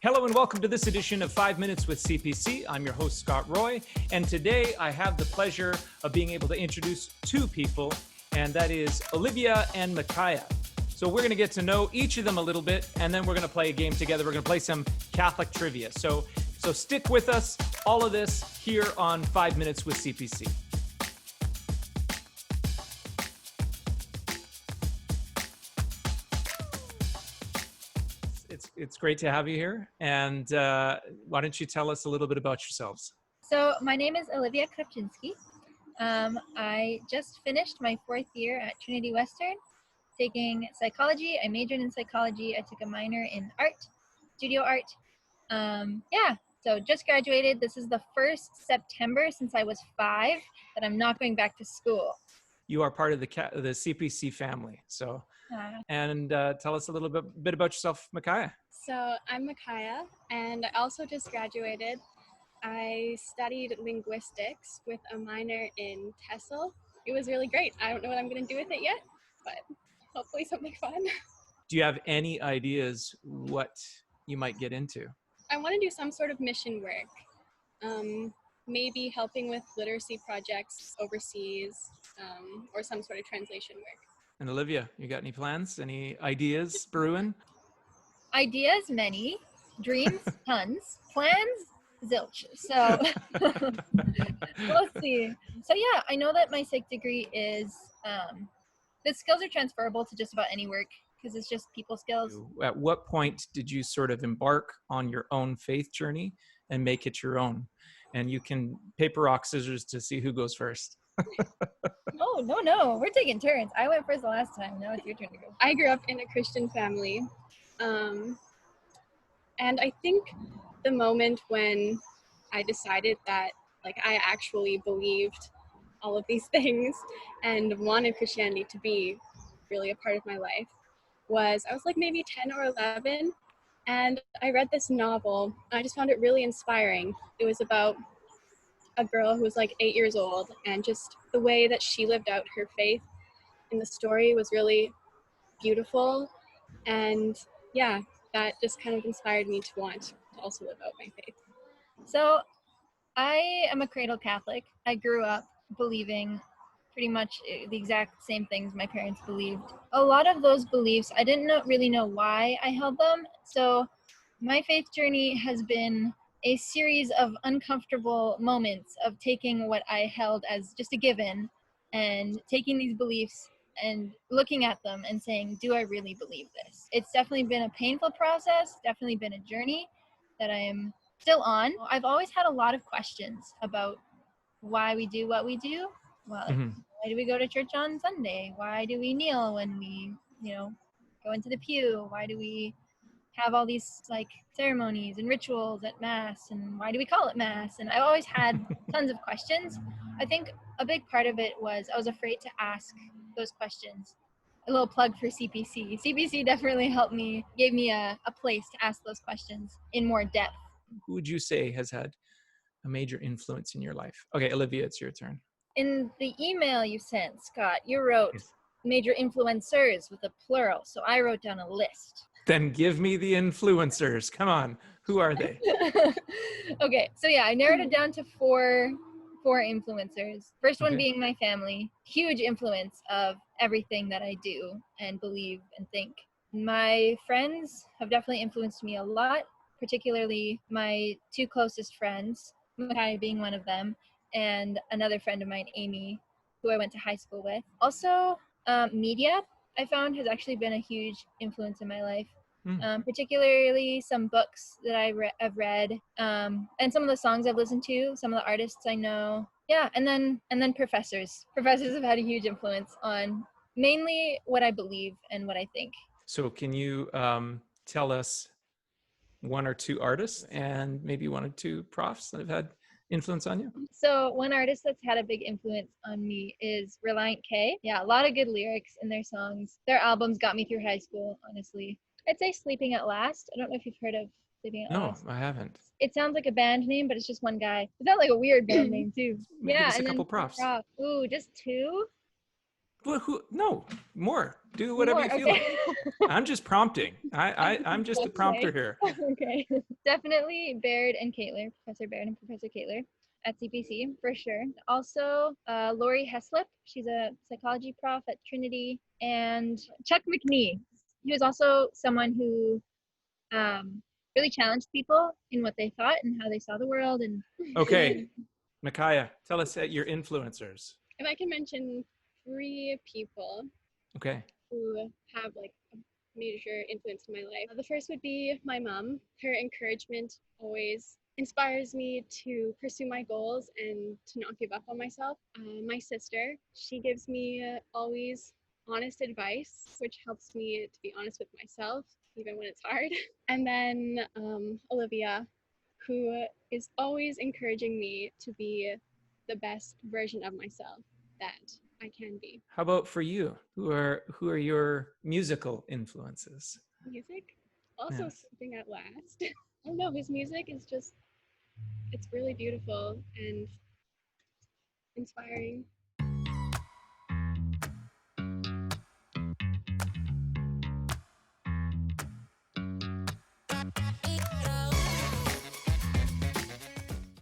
Hello and welcome to this edition of 5 Minutes with CPC. I'm your host, Scott Roy, and today I have the pleasure of being able to introduce two people, and that is Olivia and Makiah. So we're going to get to know each of them a little bit, and then we're going to play a game together. We're going to play some Catholic trivia. So stick with us, all of this here on 5 Minutes with CPC. It's great to have you here. And why don't you tell us a little bit about yourselves? So my name is Olivia Krupczynski. I just finished my 4th year at Trinity Western, taking psychology. I majored in psychology. I took a minor in art, studio art. So just graduated. This is the first September since I was 5 that I'm not going back to school. You are part of the CPC family. So, tell us a little bit about yourself, Makiah. So I'm Makiah, and I also just graduated. I studied linguistics with a minor in TESOL. It was really great. I don't know what I'm going to do with it yet, but hopefully something fun. Do you have any ideas what you might get into? I want to do some sort of mission work, maybe helping with literacy projects overseas, or some sort of translation work. And Olivia, you got any plans? Any ideas brewing? Ideas, many. Dreams, tons. Plans, zilch. So we'll see. So yeah, I know that my psych degree is, the skills are transferable to just about any work because it's just people skills. At what point did you sort of embark on your own faith journey and make it your own? And you can paper, rock, scissors to see who goes first. Oh, no. We're taking turns. I went first the last time. Now it's your turn to go. I grew up in a Christian family. And I think the moment when I decided that I actually believed all of these things and wanted Christianity to be really a part of my life was I was maybe 10 or 11, and I read this novel. I just found it really inspiring. It was about a girl who was 8 years old, and just the way that she lived out her faith in the story was really beautiful. And yeah, that just kind of inspired me to want to also live out my faith. So I am a cradle Catholic. I grew up believing pretty much the exact same things my parents believed. A lot of those beliefs, I didn't really know why I held them. So my faith journey has been a series of uncomfortable moments of taking what I held as just a given and taking these beliefs and looking at them and saying, do I really believe this? It's definitely been a painful process, definitely been a journey that I am still on. I've always had a lot of questions about why we do what we do. Well, why do we go to church on Sunday? Why do we kneel when we, go into the pew? Why do we have all these ceremonies and rituals at Mass? And why do we call it Mass? And I always had tons of questions. I think a big part of it was I was afraid to ask those questions. A little plug for CPC. CPC definitely helped me, gave me a place to ask those questions in more depth. Who would you say has had a major influence in your life? Okay, Olivia, it's your turn. In the email you sent, Scott, you wrote major influencers with a plural. So I wrote down a list. Then give me the influencers. Come on. Who are they? Okay. So yeah, I narrowed it down to four influencers. First one being my family. Huge influence of everything that I do and believe and think. My friends have definitely influenced me a lot, particularly my 2 closest friends, Makiah being one of them, and another friend of mine, Amy, who I went to high school with. Also, media, I found, has actually been a huge influence in my life. Particularly some books that I've read, and some of the songs I've listened to, some of the artists I know. Yeah, and then professors. Professors have had a huge influence on mainly what I believe and what I think. So can you tell us 1 or 2 artists and maybe 1 or 2 profs that have had influence on you? So one artist that's had a big influence on me is Relient K. Yeah, a lot of good lyrics in their songs. Their albums got me through high school, honestly. I'd say Sleeping at Last. I don't know if you've heard of Sleeping at Last. No, I haven't. It sounds like a band name, but it's just one guy. It sounds like a weird band name too. Give us a couple profs. Ooh, just 2? who? No, more. Do whatever you feel like. I'm just prompting. I'm just a prompter here. Okay. Definitely Baird and Kaitler, Professor Baird and Professor Kaitler at CPC for sure. Also, Lori Heslip, she's a psychology prof at Trinity, and Chuck McNee. He was also someone who really challenged people in what they thought and how they saw the world. And Okay, Makiah, tell us your influencers. If I can mention 3 people Okay. who have like a major influence in my life. The first would be my mom. Her encouragement always inspires me to pursue my goals and to not give up on myself. My sister, she gives me always honest advice, which helps me to be honest with myself, even when it's hard. And then Olivia, who is always encouraging me to be the best version of myself that I can be. How about for you? Who are your musical influences? Music? Also Yes. something at last. I don't know, his music is just, it's really beautiful and inspiring.